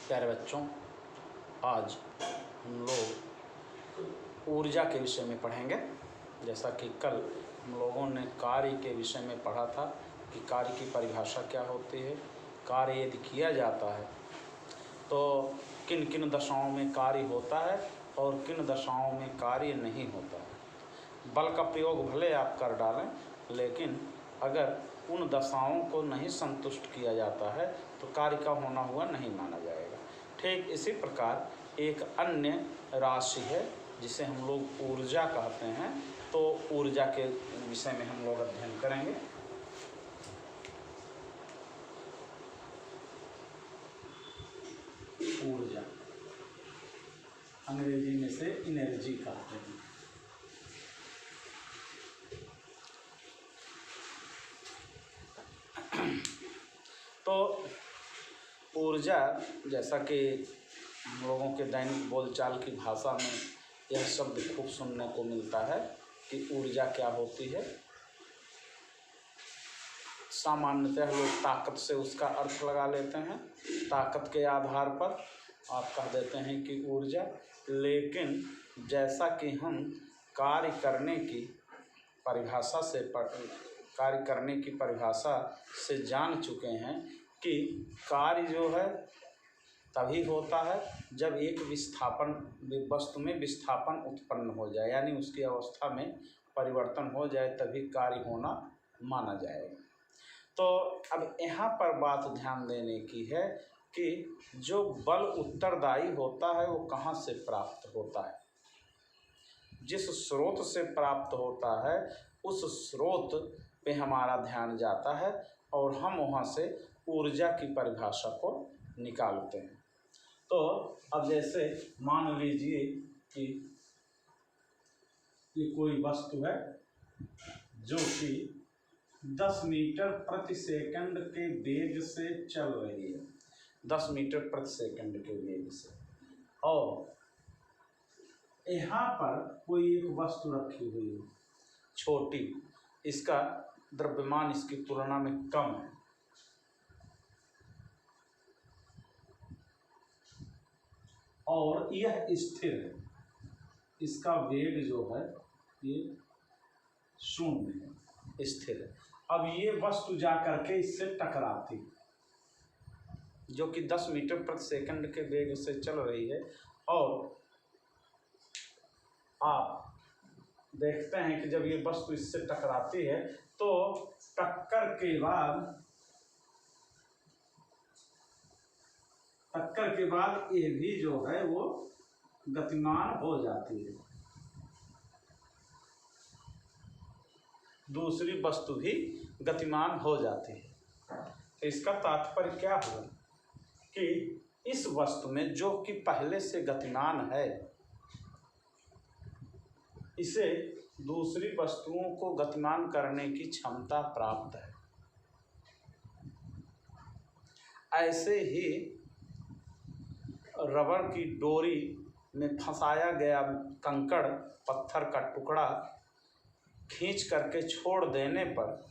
प्यारे बच्चों, आज हम लोग ऊर्जा के विषय में पढ़ेंगे। जैसा कि कल हम लोगों ने कार्य के विषय में पढ़ा था कि कार्य की परिभाषा क्या होती है, कार्य यदि किया जाता है तो किन किन दशाओं में कार्य होता है और किन दशाओं में कार्य नहीं होता है। बल का प्रयोग भले आप कर डालें, लेकिन अगर उन दशाओं को नहीं संतुष्ट किया जाता है तो कार्य का होना हुआ नहीं माना जाएगा। ठीक इसी प्रकार एक अन्य राशि है जिसे हम लोग ऊर्जा कहते हैं, तो ऊर्जा के विषय में हम लोग अध्ययन करेंगे। ऊर्जा अंग्रेजी में से एनर्जी कहते हैं। तो ऊर्जा, जैसा कि हम लोगों के दैनिक बोलचाल की भाषा में यह शब्द खूब सुनने को मिलता है कि ऊर्जा क्या होती है। सामान्यतः लोग ताकत से उसका अर्थ लगा लेते हैं, ताकत के आधार पर आप कह देते हैं कि ऊर्जा। लेकिन जैसा कि हम कार्य करने की परिभाषा से जान चुके हैं कि कार्य जो है तभी होता है जब एक वस्तु में विस्थापन उत्पन्न हो जाए, यानी उसकी अवस्था में परिवर्तन हो जाए, तभी कार्य होना माना जाएगा। तो अब यहाँ पर बात ध्यान देने की है कि जो बल उत्तरदायी होता है वो कहाँ से प्राप्त होता है। जिस स्रोत से प्राप्त होता है उस स्रोत पे हमारा ध्यान जाता है और हम वहाँ से ऊर्जा की परिभाषा को निकालते हैं। तो अब जैसे मान लीजिए कि ये कोई वस्तु है जो कि 10 मीटर प्रति सेकंड के वेग से चल रही है, 10 मीटर प्रति सेकंड के वेग से, और यहाँ पर कोई एक वस्तु रखी हुई है छोटी, इसका द्रव्यमान इसकी तुलना में कम है, और यह स्थिर है, इसका वेग जो है ये 0 है, स्थिर है। अब ये वस्तु जा करके इससे टकराती, जो कि 10 मीटर प्रति सेकंड के वेग से चल रही है, और आप देखते हैं कि जब ये वस्तु इससे टकराती है तो टक्कर के बाद ये भी जो है वो गतिमान हो जाती है, दूसरी वस्तु भी गतिमान हो जाती है। तो इसका तात्पर्य क्या हुआ कि इस वस्तु में जो कि पहले से गतिमान है, इसे दूसरी वस्तुओं को गतिमान करने की क्षमता प्राप्त है। ऐसे ही रबड़ की डोरी में फंसाया गया कंकड़ पत्थर का टुकड़ा खींच करके छोड़ देने पर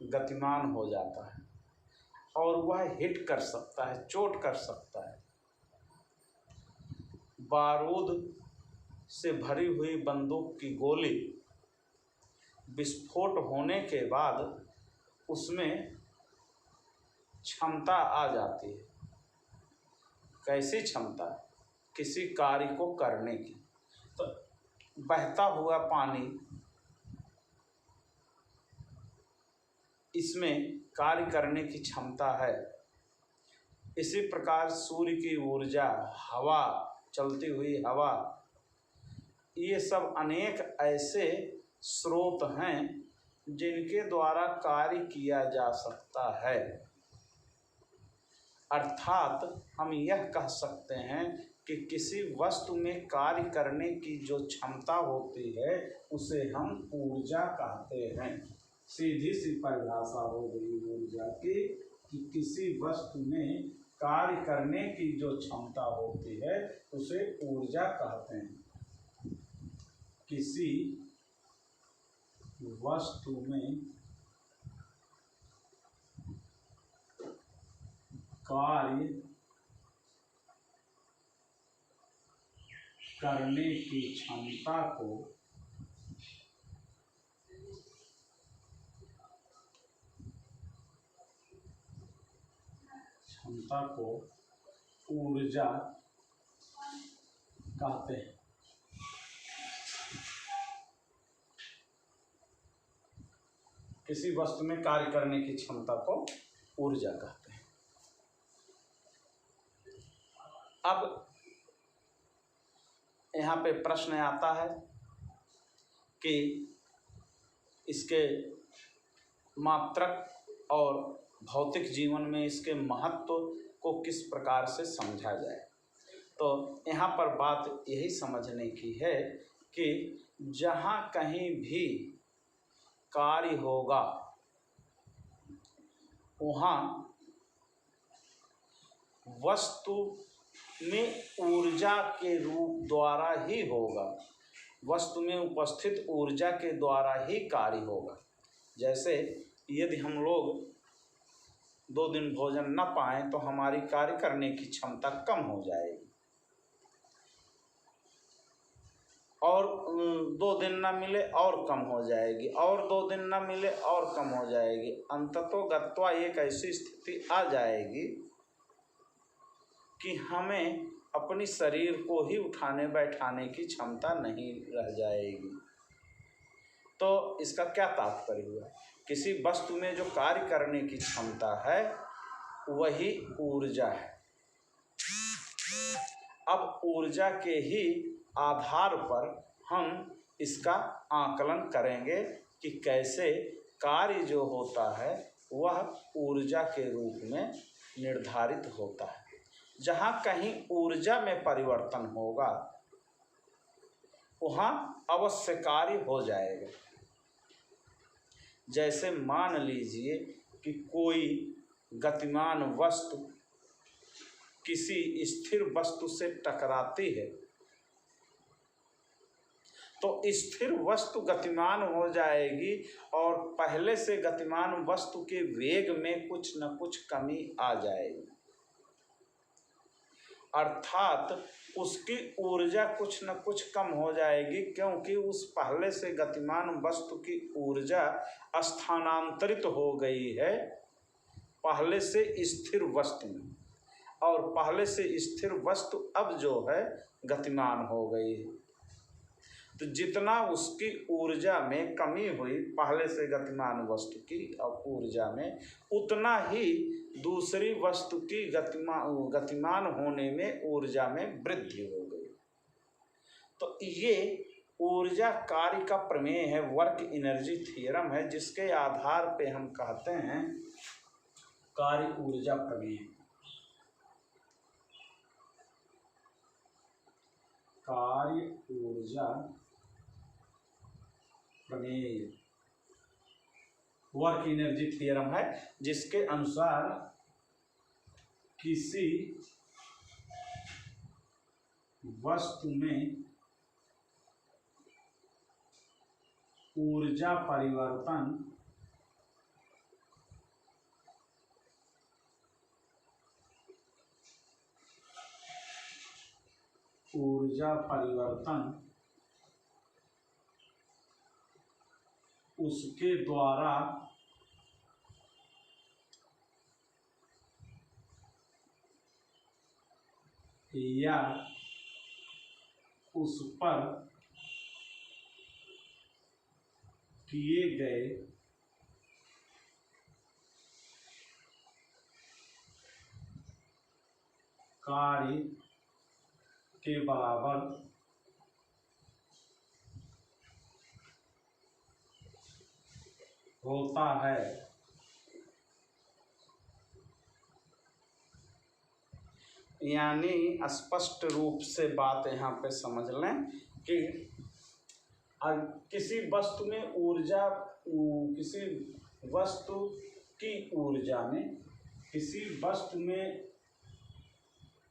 गतिमान हो जाता है और वह हिट कर सकता है, चोट कर सकता है। बारूद से भरी हुई बंदूक की गोली विस्फोट होने के बाद उसमें क्षमता आ जाती है। कैसी क्षमता? किसी कार्य को करने की। तो बहता हुआ पानी, इसमें कार्य करने की क्षमता है। इसी प्रकार सूर्य की ऊर्जा, हवा, चलती हुई हवा, ये सब अनेक ऐसे स्रोत हैं जिनके द्वारा कार्य किया जा सकता है। अर्थात हम यह कह सकते हैं कि किसी वस्तु में कार्य करने की जो क्षमता होती है उसे हम ऊर्जा कहते हैं। सीधी सी परिभाषा हो गई ऊर्जा की कि किसी वस्तु में कार्य करने की जो क्षमता होती है उसे ऊर्जा कहते हैं। किसी वस्तु में कार्य करने की क्षमता को ऊर्जा कहते हैं। किसी वस्तु में कार्य करने की क्षमता को ऊर्जा कहते हैं। अब यहाँ पे प्रश्न आता है कि इसके मात्रक और भौतिक जीवन में इसके महत्व को किस प्रकार से समझा जाए। तो यहाँ पर बात यही समझने की है कि जहाँ कहीं भी कार्य होगा वहाँ वस्तु में ऊर्जा के रूप द्वारा ही होगा, वस्तु में उपस्थित ऊर्जा के द्वारा ही कार्य होगा। जैसे यदि हम लोग 2 दिन भोजन न पाएं तो हमारी कार्य करने की क्षमता कम हो जाएगी, और 2 दिन न मिले और कम हो जाएगी, और 2 दिन न मिले और कम हो जाएगी। अंततोगत्वा एक ऐसी स्थिति आ जाएगी कि हमें अपनी शरीर को ही उठाने बैठाने की क्षमता नहीं रह जाएगी। तो इसका क्या तात्पर्य हुआ? किसी वस्तु में जो कार्य करने की क्षमता है वही ऊर्जा है। अब ऊर्जा के ही आधार पर हम इसका आकलन करेंगे कि कैसे कार्य जो होता है वह ऊर्जा के रूप में निर्धारित होता है। जहाँ कहीं ऊर्जा में परिवर्तन होगा वहाँ अवश्य कार्य हो जाएगा। जैसे मान लीजिए कि कोई गतिमान वस्तु किसी स्थिर वस्तु से टकराती है तो स्थिर वस्तु गतिमान हो जाएगी और पहले से गतिमान वस्तु के वेग में कुछ न कुछ कमी आ जाएगी, अर्थात उसकी ऊर्जा कुछ न कुछ कम हो जाएगी, क्योंकि उस पहले से गतिमान वस्तु की ऊर्जा स्थानांतरित हो गई है पहले से स्थिर वस्तु में, और पहले से स्थिर वस्तु अब जो है गतिमान हो गई है। तो जितना उसकी ऊर्जा में कमी हुई पहले से गतिमान वस्तु की ऊर्जा में, उतना ही दूसरी वस्तु की गतिमान होने में ऊर्जा में वृद्धि हो गई। तो ये ऊर्जा कार्य का प्रमेय है, वर्क एनर्जी थ्योरम है, जिसके आधार पे हम कहते हैं कार्य ऊर्जा प्रमेय। कार्य ऊर्जा प्रमेय वर्क एनर्जी थ्योरम है, जिसके अनुसार किसी वस्तु में ऊर्जा परिवर्तन उसके द्वारा या उस पर किए गए कार्य के बराबर होता है। यानी स्पष्ट रूप से बात यहाँ पे समझ लें कि किसी वस्तु में ऊर्जा, किसी वस्तु की ऊर्जा में, किसी वस्तु में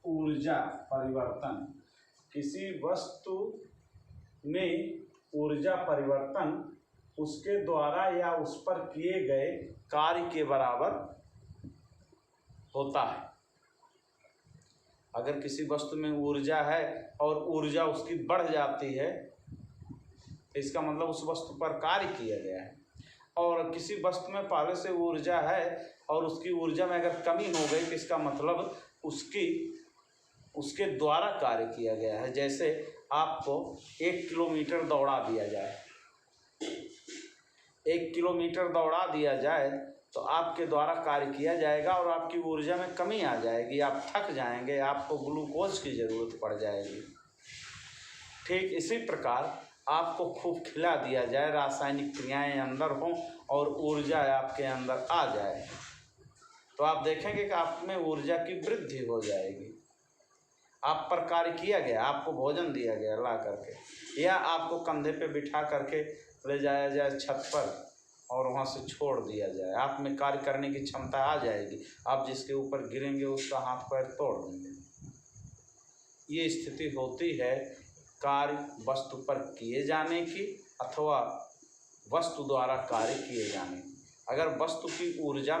ऊर्जा परिवर्तन, किसी वस्तु में ऊर्जा परिवर्तन उसके द्वारा या उस पर किए गए कार्य के बराबर होता है। अगर किसी वस्तु में ऊर्जा है और ऊर्जा उसकी बढ़ जाती है तो इसका मतलब उस वस्तु पर कार्य किया गया है। और किसी वस्तु में पहले से ऊर्जा है और उसकी ऊर्जा में अगर कमी हो गई तो इसका मतलब उसके द्वारा कार्य किया गया है। जैसे आपको 1 किलोमीटर दौड़ा दिया जाए, 1 किलोमीटर दौड़ा दिया जाए तो आपके द्वारा कार्य किया जाएगा और आपकी ऊर्जा में कमी आ जाएगी, आप थक जाएंगे, आपको ग्लूकोज की ज़रूरत पड़ जाएगी। ठीक इसी प्रकार आपको खूब खिला दिया जाए, रासायनिक क्रियाएं अंदर हों और ऊर्जा आपके अंदर आ जाए तो आप देखेंगे कि आप में ऊर्जा की वृद्धि हो जाएगी। आप पर कार्य किया गया, आपको भोजन दिया गया ला करके, या आपको कंधे पे बिठा करके ले जाया जाए छत पर और वहाँ से छोड़ दिया जाए, आप में कार्य करने की क्षमता आ जाएगी। आप जिसके ऊपर गिरेंगे उसका हाथ पैर तोड़ देंगे। ये स्थिति होती है कार्य वस्तु पर किए जाने की अथवा वस्तु द्वारा कार्य किए जाने की। अगर वस्तु की ऊर्जा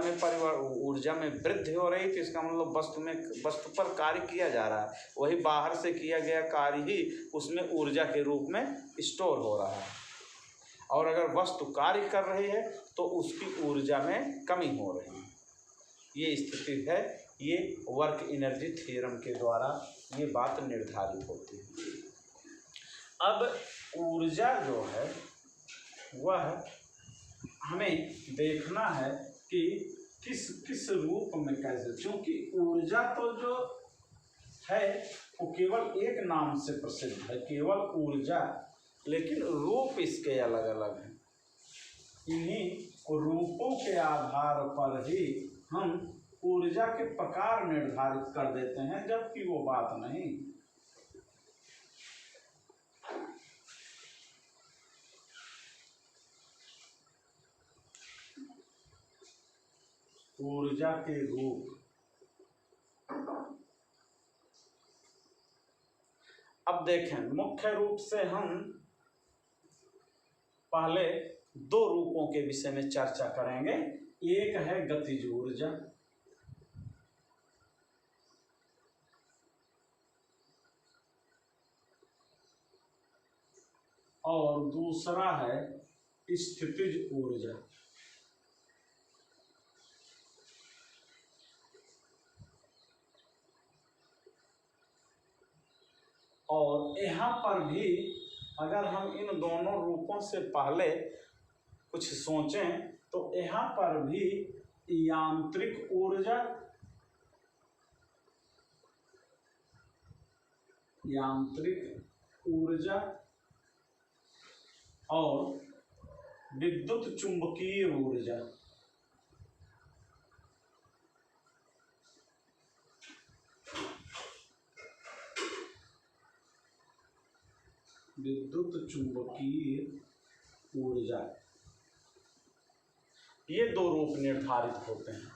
में वृद्धि हो रही तो इसका मतलब वस्तु पर कार्य किया जा रहा है, वही बाहर से किया गया कार्य ही उसमें ऊर्जा के रूप में स्टोर हो रहा है। और अगर वस्तु कार्य कर रही है तो उसकी ऊर्जा में कमी हो रही है। ये स्थिति है, ये वर्क एनर्जी थ्योरम के द्वारा ये बात निर्धारित होती है। अब ऊर्जा जो है वह हमें देखना है कि किस रूप में कैसे, क्योंकि ऊर्जा तो जो है वो केवल एक नाम से प्रसिद्ध है, केवल ऊर्जा, लेकिन रूप इसके अलग अलग हैं। इन्हीं रूपों के आधार पर ही हम ऊर्जा के प्रकार निर्धारित कर देते हैं, जबकि वो बात नहीं। ऊर्जा के रूप अब देखें, मुख्य रूप से हम पहले 2 रूपों के विषय में चर्चा करेंगे। एक है गतिज ऊर्जा और दूसरा है स्थितिज ऊर्जा। और यहाँ पर भी अगर हम इन दोनों रूपों से पहले कुछ सोचें तो यहाँ पर भी यांत्रिक ऊर्जा और विद्युत चुंबकीय ऊर्जा, विद्युत चुंबकीय ऊर्जा, ये 2 रूप निर्धारित होते हैं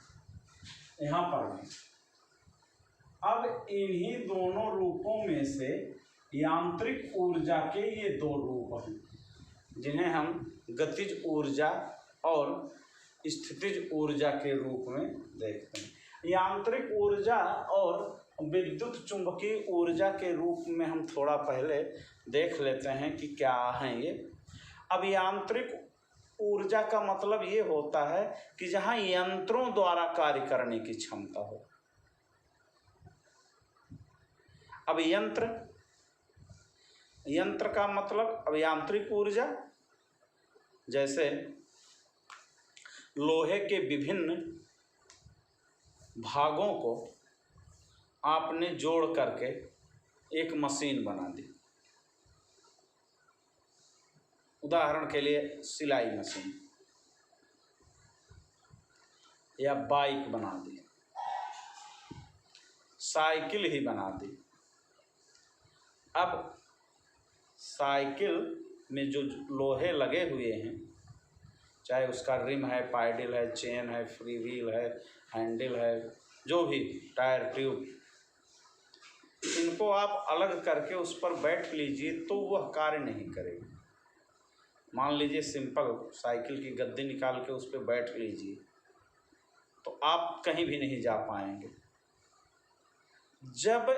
यहाँ पर भी। अब इन्हीं दोनों रूपों में से यांत्रिक ऊर्जा के ये 2 रूप हैं जिन्हें हम गतिज ऊर्जा और स्थितिज ऊर्जा के रूप में देखते हैं। यांत्रिक ऊर्जा और विद्युत चुंबकीय ऊर्जा के रूप में हम थोड़ा पहले देख लेते हैं कि क्या हैं ये। अब यांत्रिक ऊर्जा का मतलब ये होता है कि जहाँ यंत्रों द्वारा कार्य करने की क्षमता हो। अब यंत्र का मतलब, अब यांत्रिक ऊर्जा जैसे लोहे के विभिन्न भागों को आपने जोड़ करके एक मशीन बना दी, उदाहरण के लिए सिलाई मशीन, या बाइक बना दी, साइकिल ही बना दी। अब साइकिल में जो लोहे लगे हुए हैं, चाहे उसका रिम है, पाइडल है, चेन है, फ्री व्हील है, हैंडल है, जो भी टायर ट्यूब, इनको आप अलग करके उस पर बैठ लीजिए तो वह कार्य नहीं करेगी। मान लीजिए सिंपल साइकिल की गद्दी निकाल के उस पर बैठ लीजिए तो आप कहीं भी नहीं जा पाएंगे। जब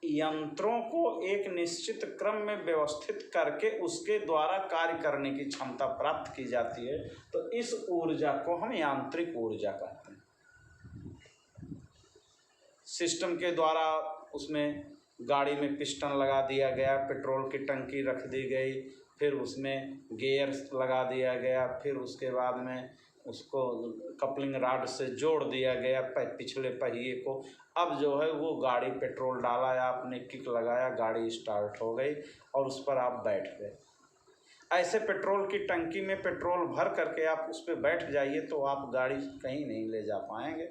यंत्रों को एक निश्चित क्रम में व्यवस्थित करके उसके द्वारा कार्य करने की क्षमता प्राप्त की जाती है तो इस ऊर्जा को हम यांत्रिक ऊर्जा कहते हैं। सिस्टम के द्वारा उसमें गाड़ी में पिस्टन लगा दिया गया, पेट्रोल की टंकी रख दी गई, फिर उसमें गियर लगा दिया गया, फिर उसके बाद में उसको कपलिंग रॉड से जोड़ दिया गया पिछले पहिए को। अब जो है वो गाड़ी पेट्रोल डाला, आपने किक लगाया, गाड़ी स्टार्ट हो गई और उस पर आप बैठ गए। ऐसे पेट्रोल की टंकी में पेट्रोल भर करके आप उस पर बैठ जाइए तो आप गाड़ी कहीं नहीं ले जा पाएंगे।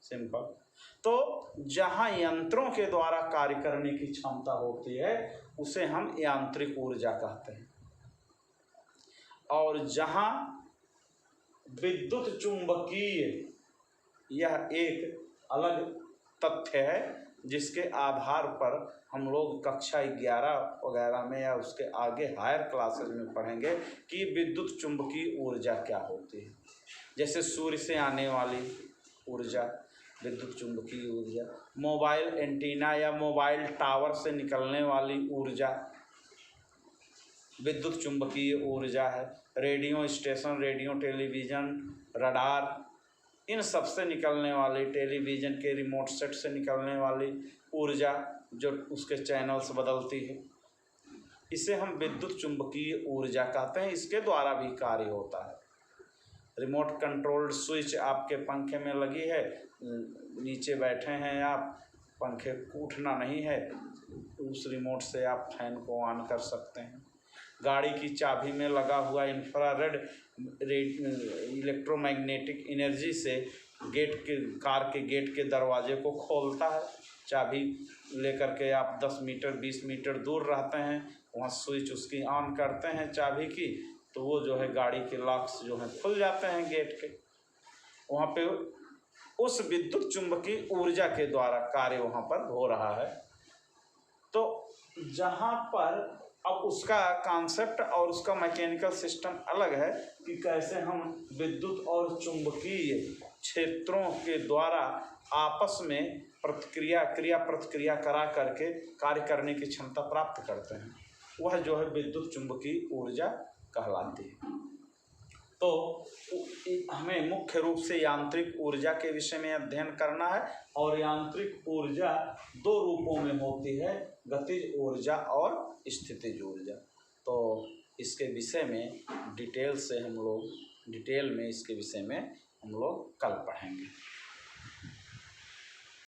सिंपल। तो जहाँ यंत्रों के द्वारा कार्य करने की क्षमता होती है उसे हम यांत्रिक ऊर्जा कहते हैं। और जहाँ विद्युत चुंबकीय, यह एक अलग तथ्य है जिसके आधार पर हम लोग कक्षा 11 वगैरह में या उसके आगे हायर क्लासेस में पढ़ेंगे कि विद्युत चुंबकीय ऊर्जा क्या होती है। जैसे सूर्य से आने वाली ऊर्जा विद्युत चुंबकीय ऊर्जा, मोबाइल एंटीना या मोबाइल टावर से निकलने वाली ऊर्जा विद्युत चुंबकीय ऊर्जा है। Radio station, radio television, radar, इन सब से निकलने वाली, टेलीविज़न के रिमोट सेट से निकलने वाली ऊर्जा जो उसके चैनल्स बदलती है, इसे हम विद्युत चुंबकीय ऊर्जा कहते हैं। इसके द्वारा भी कार्य होता है। रिमोट कंट्रोल्ड स्विच आपके पंखे में लगी है, नीचे बैठे हैं आप, पंखे को उठना नहीं है, उस रिमोट से आप फैन को ऑन कर सकते हैं। गाड़ी की चाबी में लगा हुआ इंफ्रारेड इलेक्ट्रोमैग्नेटिक एनर्जी से कार के गेट के दरवाजे को खोलता है। चाबी लेकर के आप 10 मीटर 20 मीटर दूर रहते हैं, वहाँ स्विच उसकी ऑन करते हैं चाबी की, तो वो जो है गाड़ी के लॉक्स जो हैं खुल जाते हैं गेट के। वहाँ पे उस विद्युत चुंबकीय ऊर्जा के द्वारा कार्य वहाँ पर हो रहा है। तो जहाँ पर अब उसका कॉन्सेप्ट और उसका मैकेनिकल सिस्टम अलग है कि कैसे हम विद्युत और चुंबकीय क्षेत्रों के द्वारा आपस में क्रिया प्रतिक्रिया करा करके कार्य करने की क्षमता प्राप्त करते हैं, वह जो है विद्युत चुंबकीय ऊर्जा कहलाती है। तो हमें मुख्य रूप से यांत्रिक ऊर्जा के विषय में अध्ययन करना है। और यांत्रिक ऊर्जा 2 रूपों में होती है, गतिज ऊर्जा और स्थितिज ऊर्जा। तो इसके विषय में डिटेल में इसके विषय में हम लोग कल पढ़ेंगे।